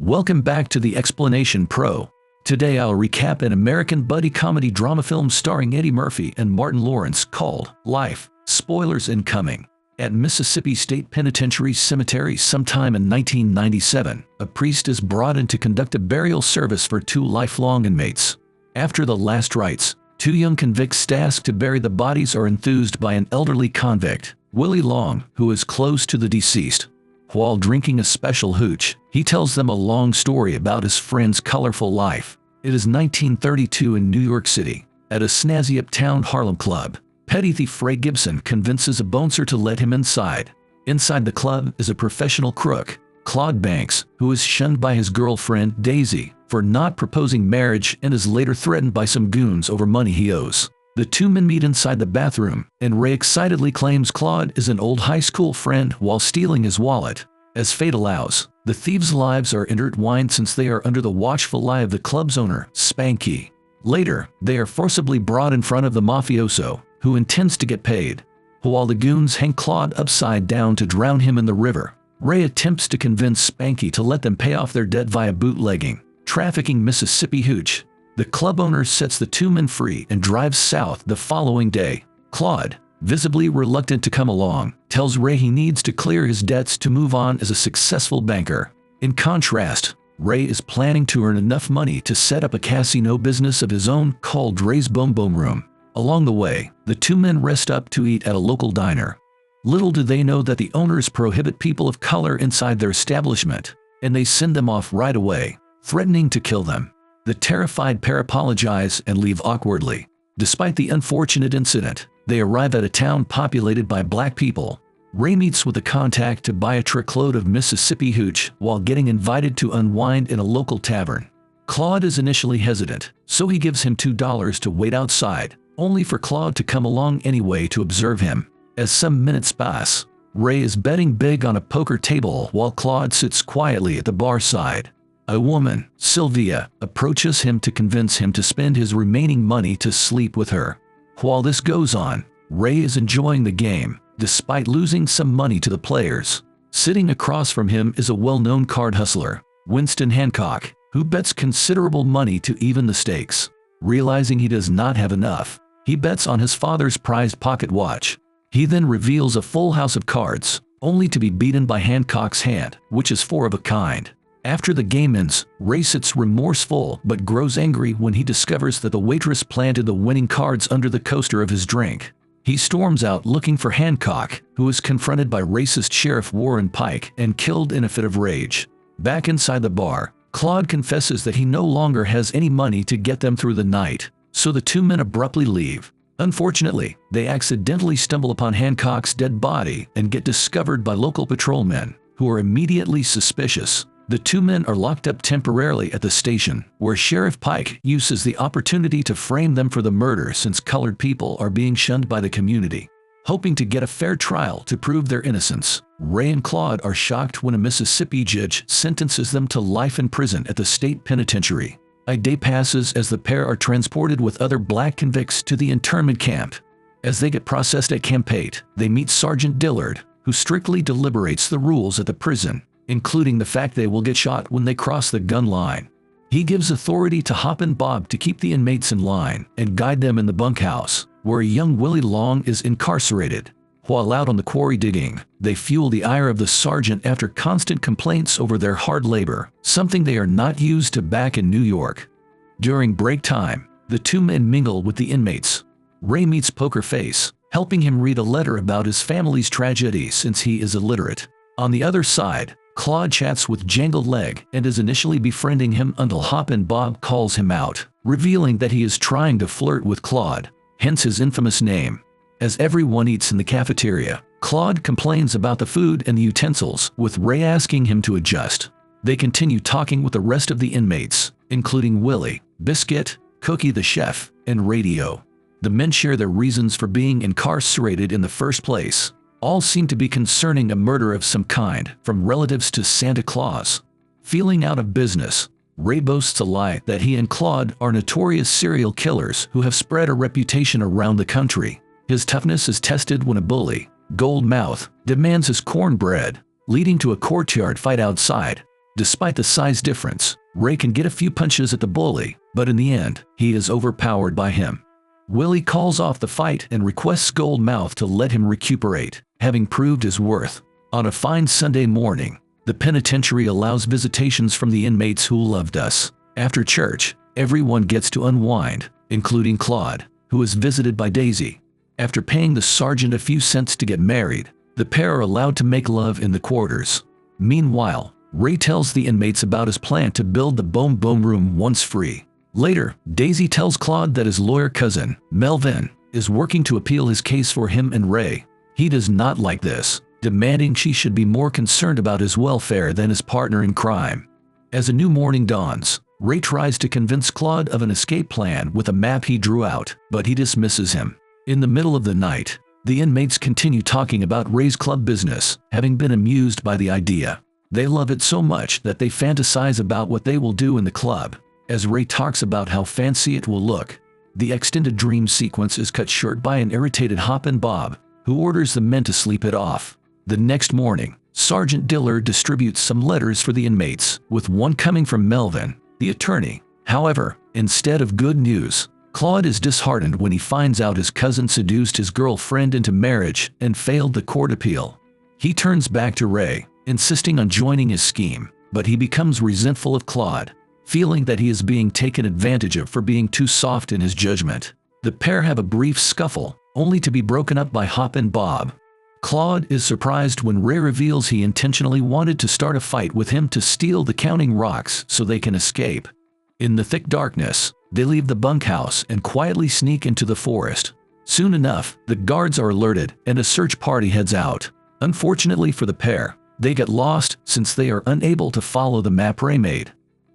Welcome back to the Explanation Pro. Today I'll recap an American buddy comedy drama film starring Eddie Murphy and Martin Lawrence called Life. Spoilers incoming. At Mississippi State Penitentiary Cemetery sometime in 1997, a priest is brought in to conduct a burial service for two lifelong inmates. After the last rites, two young convicts tasked to bury the bodies are enthused by an elderly convict, Willie Long, who is close to the deceased. While drinking a special hooch, he tells them a long story about his friend's colorful life. It is 1932 in New York City. At a snazzy uptown Harlem club, petty thief Ray Gibson convinces a bouncer to let him inside. Inside the club is a professional crook, Claude Banks, who is shunned by his girlfriend Daisy for not proposing marriage and is later threatened by some goons over money he owes. The two men meet inside the bathroom, and Ray excitedly claims Claude is an old high school friend while stealing his wallet. As fate allows, the thieves' lives are intertwined since they are under the watchful eye of the club's owner, Spanky. Later, they are forcibly brought in front of the mafioso, who intends to get paid. While the goons hang Claude upside down to drown him in the river, Ray attempts to convince Spanky to let them pay off their debt via bootlegging, trafficking Mississippi hooch. The club owner sets the two men free and drives south the following day. Claude, visibly reluctant to come along, tells Ray he needs to clear his debts to move on as a successful banker. In contrast, Ray is planning to earn enough money to set up a casino business of his own called Ray's Boom Boom Room. Along the way, the two men rest up to eat at a local diner. Little do they know that the owners prohibit people of color inside their establishment, and they send them off right away, threatening to kill them. The terrified pair apologize and leave awkwardly. Despite the unfortunate incident, they arrive at a town populated by black people. Ray meets with a contact to buy a truckload of Mississippi hooch while getting invited to unwind in a local tavern. Claude is initially hesitant, so he gives him $2 to wait outside, only for Claude to come along anyway to observe him. As some minutes pass, Ray is betting big on a poker table while Claude sits quietly at the bar side. A woman, Sylvia, approaches him to convince him to spend his remaining money to sleep with her. While this goes on, Ray is enjoying the game, despite losing some money to the players. Sitting across from him is a well-known card hustler, Winston Hancock, who bets considerable money to even the stakes. Realizing he does not have enough, he bets on his father's prized pocket watch. He then reveals a full house of cards, only to be beaten by Hancock's hand, which is four of a kind. After the game ends, Ray sits remorseful but grows angry when he discovers that the waitress planted the winning cards under the coaster of his drink. He storms out looking for Hancock, who is confronted by racist Sheriff Warren Pike and killed in a fit of rage. Back inside the bar, Claude confesses that he no longer has any money to get them through the night, so the two men abruptly leave. Unfortunately, they accidentally stumble upon Hancock's dead body and get discovered by local patrolmen, who are immediately suspicious. The two men are locked up temporarily at the station, where Sheriff Pike uses the opportunity to frame them for the murder since colored people are being shunned by the community. Hoping to get a fair trial to prove their innocence, Ray and Claude are shocked when a Mississippi judge sentences them to life in prison at the state penitentiary. A day passes as the pair are transported with other black convicts to the internment camp. As they get processed at Camp 8, they meet Sergeant Dillard, who strictly deliberates the rules at the prison, including the fact they will get shot when they cross the gun line. He gives authority to Hop and Bob to keep the inmates in line and guide them in the bunkhouse, where a young Willie Long is incarcerated. While out on the quarry digging, they fuel the ire of the sergeant after constant complaints over their hard labor, something they are not used to back in New York. During break time, the two men mingle with the inmates. Ray meets Poker Face, helping him read a letter about his family's tragedy since he is illiterate. On the other side, Claude chats with Jangled Leg and is initially befriending him until Hop and Bob calls him out, revealing that he is trying to flirt with Claude, hence his infamous name. As everyone eats in the cafeteria, Claude complains about the food and the utensils, with Ray asking him to adjust. They continue talking with the rest of the inmates, including Willie, Biscuit, Cookie the chef, and Radio. The men share their reasons for being incarcerated in the first place. All seem to be concerning a murder of some kind, from relatives to Santa Claus. Feeling out of business, Ray boasts a lie that he and Claude are notorious serial killers who have spread a reputation around the country. His toughness is tested when a bully, Goldmouth, demands his cornbread, leading to a courtyard fight outside. Despite the size difference, Ray can get a few punches at the bully, but in the end, he is overpowered by him. Willie calls off the fight and requests Goldmouth to let him recuperate, having proved his worth. On a fine Sunday morning, the penitentiary allows visitations from the inmates who loved us. After church, everyone gets to unwind, including Claude, who is visited by Daisy. After paying the sergeant a few cents to get married, the pair are allowed to make love in the quarters. Meanwhile, Ray tells the inmates about his plan to build the Boom Boom Room once free. Later, Daisy tells Claude that his lawyer cousin, Melvin, is working to appeal his case for him and Ray. He does not like this, demanding she should be more concerned about his welfare than his partner in crime. As a new morning dawns, Ray tries to convince Claude of an escape plan with a map he drew out, but he dismisses him. In the middle of the night, the inmates continue talking about Ray's club business, having been amused by the idea. They love it so much that they fantasize about what they will do in the club. As Ray talks about how fancy it will look, the extended dream sequence is cut short by an irritated Hoppin' Bob, who orders the men to sleep it off. The next morning, Sergeant Dillard distributes some letters for the inmates, with one coming from Melvin, the attorney. However, instead of good news, Claude is disheartened when he finds out his cousin seduced his girlfriend into marriage and failed the court appeal. He turns back to Ray, insisting on joining his scheme, but he becomes resentful of Claude, feeling that he is being taken advantage of for being too soft in his judgment. The pair have a brief scuffle, only to be broken up by Hoppin' Bob. Claude is surprised when Ray reveals he intentionally wanted to start a fight with him to steal the counting rocks so they can escape. In the thick darkness, they leave the bunkhouse and quietly sneak into the forest. Soon enough, the guards are alerted and a search party heads out. Unfortunately for the pair, they get lost since they are unable to follow the map Ray made.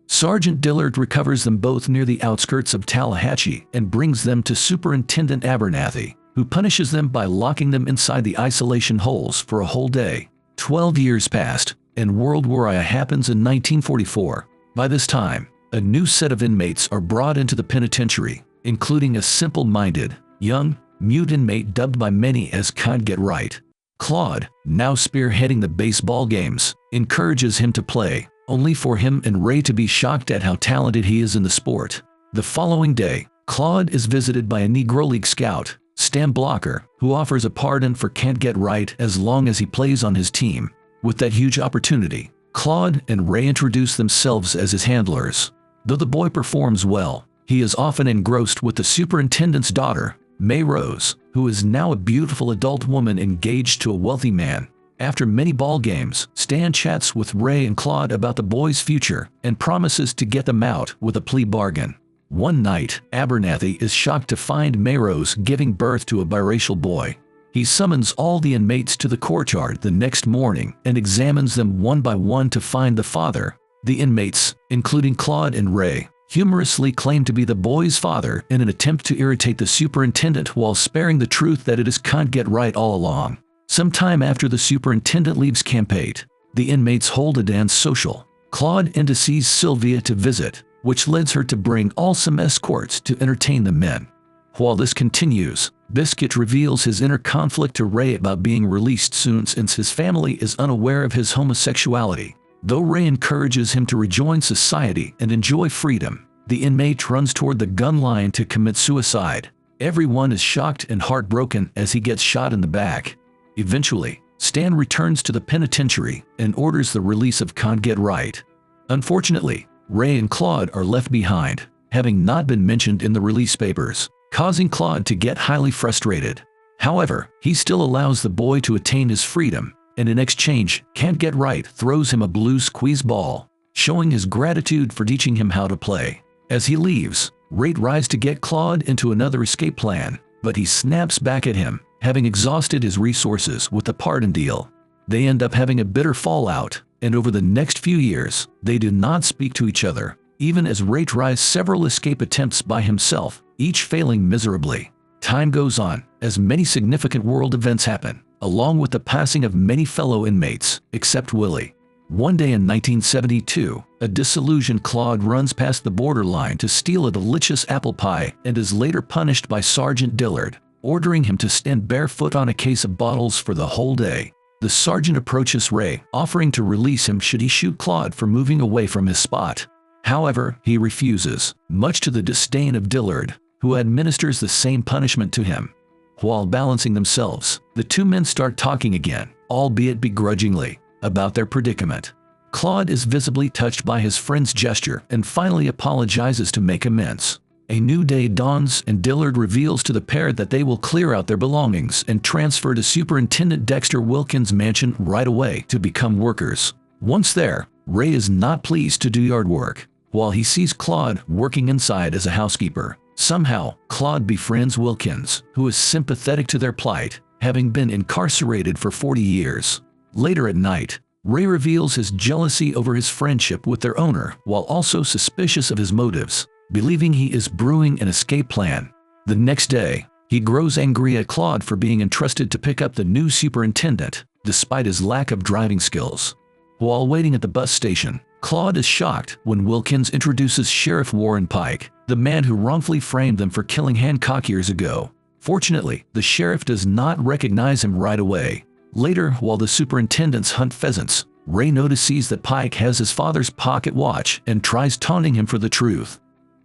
Sergeant Dillard recovers them both near the outskirts of Tallahatchie and brings them to Superintendent Abernathy, who punishes them by locking them inside the isolation holes for a whole day. 12 years passed, and World War I happens in 1944. By this time, a new set of inmates are brought into the penitentiary, including a simple-minded, young, mute inmate dubbed by many as Can't Get Right. Claude, now spearheading the baseball games, encourages him to play, only for him and Ray to be shocked at how talented he is in the sport. The following day, Claude is visited by a Negro League scout, Stan Blocker, who offers a pardon for Can't Get Right as long as he plays on his team. With that huge opportunity, Claude and Ray introduce themselves as his handlers. Though the boy performs well, he is often engrossed with the superintendent's daughter, May Rose, who is now a beautiful adult woman engaged to a wealthy man. After many ball games, Stan chats with Ray and Claude about the boy's future and promises to get them out with a plea bargain. One night, Abernathy is shocked to find May Rose giving birth to a biracial boy. He summons all the inmates to the courtyard the next morning and examines them one by one to find the father. The inmates, including Claude and Ray, humorously claim to be the boy's father in an attempt to irritate the superintendent while sparing the truth that it is Can't Get Right all along. Sometime after the superintendent leaves Camp 8, the inmates hold a dance social. Claude indices Sylvia to visit, which leads her to bring all some escorts to entertain the men. While this continues, Biscuit reveals his inner conflict to Ray about being released soon since his family is unaware of his homosexuality. Though Ray encourages him to rejoin society and enjoy freedom, the inmate runs toward the gun line to commit suicide. Everyone is shocked and heartbroken as he gets shot in the back. Eventually, Stan returns to the penitentiary and orders the release of Can't Get Right. Unfortunately, Ray and Claude are left behind, having not been mentioned in the release papers, causing Claude to get highly frustrated. However, he still allows the boy to attain his freedom, and in exchange, Can't Get Right throws him a blue squeeze ball, showing his gratitude for teaching him how to play. As he leaves, Ray tries to get Claude into another escape plan, but he snaps back at him, having exhausted his resources with the pardon deal. They end up having a bitter fallout, and over the next few years, they do not speak to each other, even as Ray tries several escape attempts by himself, each failing miserably. Time goes on, as many significant world events happen, along with the passing of many fellow inmates, except Willie. One day in 1972, a disillusioned Claude runs past the borderline to steal a delicious apple pie and is later punished by Sergeant Dillard, ordering him to stand barefoot on a case of bottles for the whole day. The sergeant approaches Ray, offering to release him should he shoot Claude for moving away from his spot. However, he refuses, much to the disdain of Dillard, who administers the same punishment to him. While balancing themselves, the two men start talking again, albeit begrudgingly, about their predicament. Claude is visibly touched by his friend's gesture and finally apologizes to make amends. A new day dawns and Dillard reveals to the pair that they will clear out their belongings and transfer to Superintendent Dexter Wilkins' mansion right away to become workers. Once there, Ray is not pleased to do yard work, while he sees Claude working inside as a housekeeper. Somehow, Claude befriends Wilkins, who is sympathetic to their plight, having been incarcerated for 40 years. Later at night, Ray reveals his jealousy over his friendship with their owner while also suspicious of his motives, believing he is brewing an escape plan. The next day, he grows angry at Claude for being entrusted to pick up the new superintendent, despite his lack of driving skills. While waiting at the bus station, Claude is shocked when Wilkins introduces Sheriff Warren Pike, the man who wrongfully framed them for killing Hancock years ago. Fortunately, the sheriff does not recognize him right away. Later, while the superintendents hunt pheasants, Ray notices that Pike has his father's pocket watch and tries taunting him for the truth.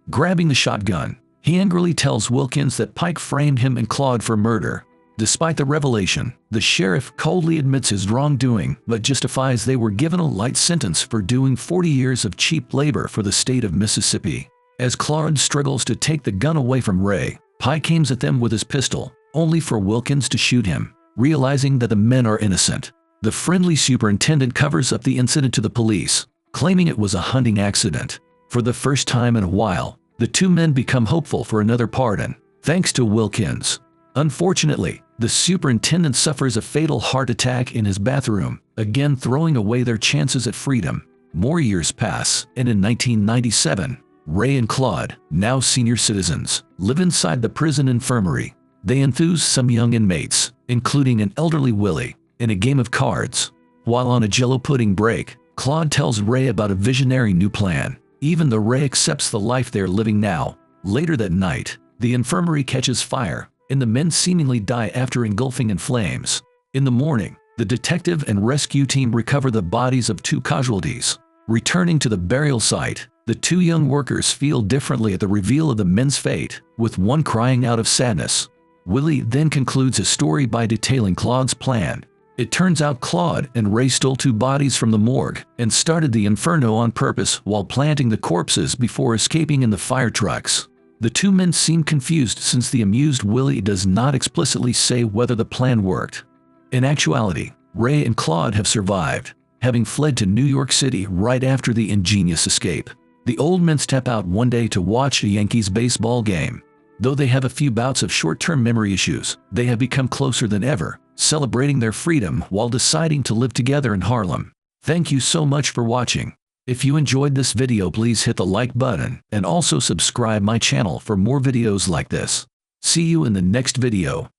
Grabbing the shotgun, he angrily tells Wilkins that Pike framed him and Claude for murder. Despite the revelation, the sheriff coldly admits his wrongdoing but justifies they were given a light sentence for doing 40 years of cheap labor for the state of Mississippi. As Claude struggles to take the gun away from Ray, Pike aims at them with his pistol, only for Wilkins to shoot him. Realizing that the men are innocent, the friendly superintendent covers up the incident to the police, claiming it was a hunting accident. For the first time in a while, the two men become hopeful for another pardon, thanks to Wilkins. Unfortunately, the superintendent suffers a fatal heart attack in his bathroom, again throwing away their chances at freedom. More years pass, and in 1997, Ray and Claude, now senior citizens, live inside the prison infirmary. They enthuse some young inmates, including an elderly Willie, in a game of cards. While on a Jell-O pudding break, Claude tells Ray about a visionary new plan, even though Ray accepts the life they're living now. Later that night, the infirmary catches fire, and the men seemingly die after engulfing in flames. In the morning, the detective and rescue team recover the bodies of two casualties. Returning to the burial site, the two young workers feel differently at the reveal of the men's fate, with one crying out of sadness. Willie then concludes his story by detailing Claude's plan. It turns out Claude and Ray stole two bodies from the morgue and started the inferno on purpose while planting the corpses before escaping in the fire trucks. The two men seem confused since the amused Willie does not explicitly say whether the plan worked. In actuality, Ray and Claude have survived, having fled to New York City right after the ingenious escape. The old men step out one day to watch a Yankees baseball game. Though they have a few bouts of short-term memory issues, they have become closer than ever, celebrating their freedom while deciding to live together in Harlem. Thank you so much for watching. If you enjoyed this video, please hit the like button and also subscribe my channel for more videos like this. See you in the next video.